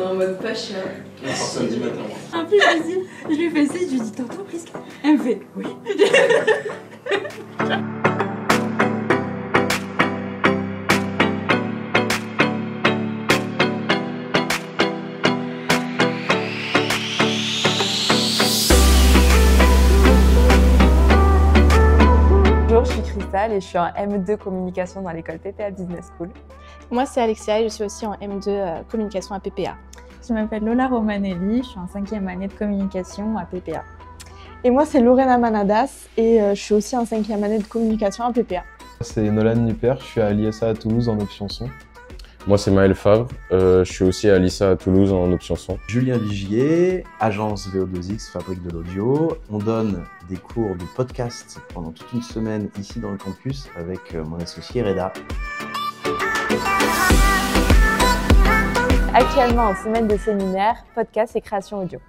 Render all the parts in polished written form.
en mode passion. On sort samedi matin. En plus, je lui fais ça, je lui dis t'entends Prisca? Elle me fait oui. Bonjour, je suis Cristal et je suis en M2 communication dans l'école PPA Business School. Moi, c'est Alexia et je suis aussi en M2 communication à PPA. Je m'appelle Lola Romanelli, je suis en 5e année de communication à PPA. Et moi, c'est Lorena Manadas et je suis aussi en 5e année de communication à PPA. C'est Nolan Nuper, je suis à l'ISA à Toulouse en option son. Moi, c'est Maël Favre, je suis aussi à l'ISA à Toulouse en option son. Julien Vigier, agence VO2X, fabrique de l'audio. On donne des cours de podcast pendant toute une semaine ici dans le campus avec mon associé Reda. Actuellement en semaine de séminaire, podcast et création audio.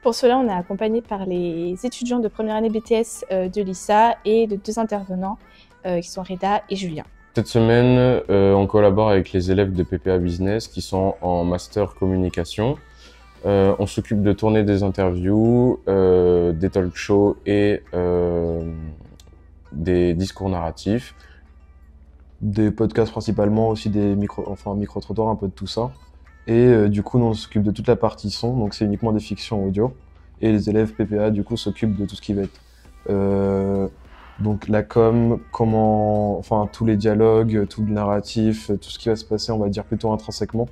Pour cela, on est accompagné par les étudiants de première année BTS de l'ISA et de 2 intervenants qui sont Reda et Julien. Cette semaine, on collabore avec les élèves de PPA Business qui sont en master communication. On s'occupe de tourner des interviews, des talk shows et des discours narratifs. Des podcasts principalement, aussi des micro-trottoirs, un peu de tout ça. Et du coup, nous, on s'occupe de toute la partie son, donc c'est uniquement des fictions audio. Et les élèves PPA, du coup, s'occupent de tout ce qui va être donc la com, tous les dialogues, tout le narratif, tout ce qui va se passer, on va dire plutôt intrinsèquement.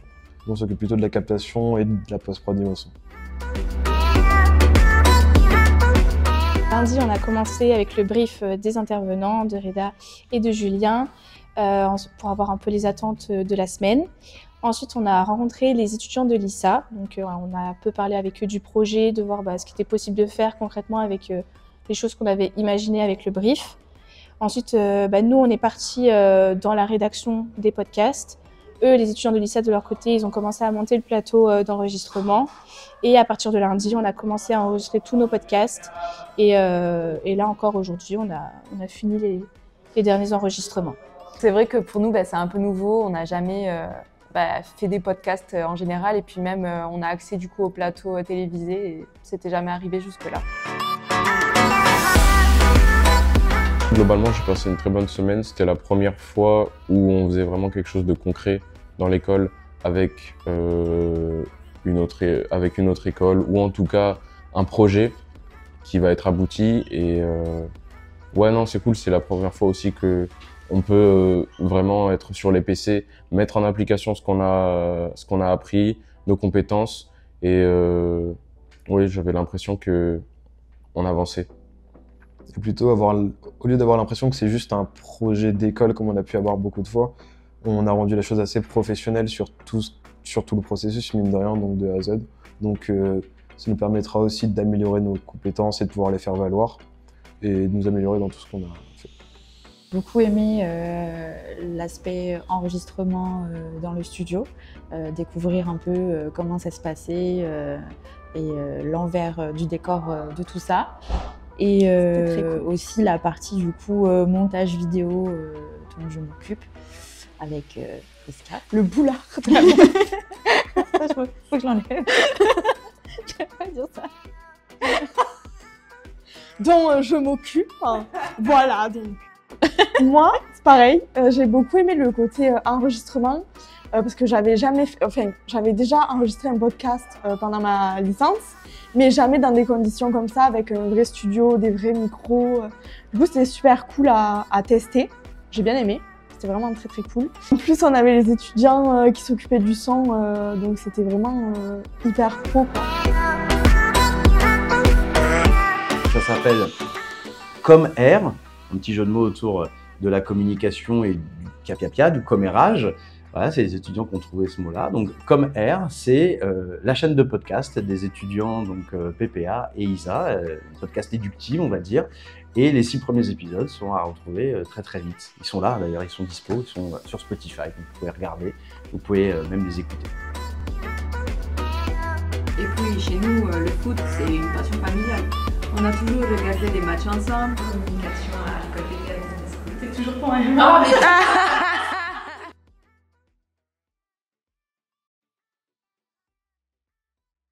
Nous, on s'occupe plutôt de la captation et de la post-prod niveau son. Lundi, on a commencé avec le brief des intervenants, de Reda et de Julien, pour avoir un peu les attentes de la semaine. Ensuite, on a rencontré les étudiants de l'ISA, donc on a un peu parlé avec eux du projet, de voir ce qui était possible de faire concrètement avec les choses qu'on avait imaginées avec le brief. Ensuite, nous, on est partis dans la rédaction des podcasts. Eux, les étudiants de l'ISA, de leur côté, ils ont commencé à monter le plateau d'enregistrement. Et à partir de lundi, on a commencé à enregistrer tous nos podcasts. Et là encore, aujourd'hui, on a fini les derniers enregistrements. C'est vrai que pour nous, c'est un peu nouveau, on n'a jamais fait des podcasts en général et puis même on a accès du coup au plateau télévisé et c'était jamais arrivé jusque-là. Globalement, j'ai passé une très bonne semaine. C'était la première fois où on faisait vraiment quelque chose de concret dans l'école avec une autre école ou en tout cas un projet qui va être abouti. Et ouais, non, c'est cool. C'est la première fois aussi que on peut vraiment être sur les PC, mettre en application ce qu'on a appris, nos compétences. Et oui, j'avais l'impression qu'on avançait. C'est plutôt au lieu d'avoir l'impression que c'est juste un projet d'école comme on a pu avoir beaucoup de fois, on a rendu la chose assez professionnelle sur tout le processus, mine de rien, donc de A à Z. Donc ça nous permettra aussi d'améliorer nos compétences et de pouvoir les faire valoir et de nous améliorer dans tout ce qu'on a fait. J'ai beaucoup aimé l'aspect enregistrement dans le studio, découvrir un peu comment ça se passait et l'envers du décor de tout ça. Et cool. Aussi la partie du coup montage vidéo dont je m'occupe avec Prisca. Le boulard. Faut que je l'enlève. Je vais pas dire ça. Dont je m'occupe. Voilà donc. Moi, c'est pareil. J'ai beaucoup aimé le côté enregistrement parce que j'avais déjà enregistré un podcast pendant ma licence, mais jamais dans des conditions comme ça, avec un vrai studio, des vrais micros. Du coup, c'était super cool à tester. J'ai bien aimé. C'était vraiment très très cool. En plus, on avait les étudiants qui s'occupaient du son, donc c'était vraiment hyper pro, quoi. Ça s'appelle Comme Air, un petit jeu de mots autour de la communication et du capiapia, du commérage. Voilà, c'est les étudiants qui ont trouvé ce mot-là. Donc, Comme Air, c'est la chaîne de podcast des étudiants donc PPA et ISA, un podcast éductif, on va dire. Et les 6 premiers épisodes sont à retrouver très très vite. Ils sont là, d'ailleurs, ils sont dispo, ils sont sur Spotify. Vous pouvez regarder, vous pouvez même les écouter. Et puis chez nous, le foot, c'est une passion familiale. On a toujours regardé des matchs ensemble. Communication à l'école PPA Business School. C'est toujours pour un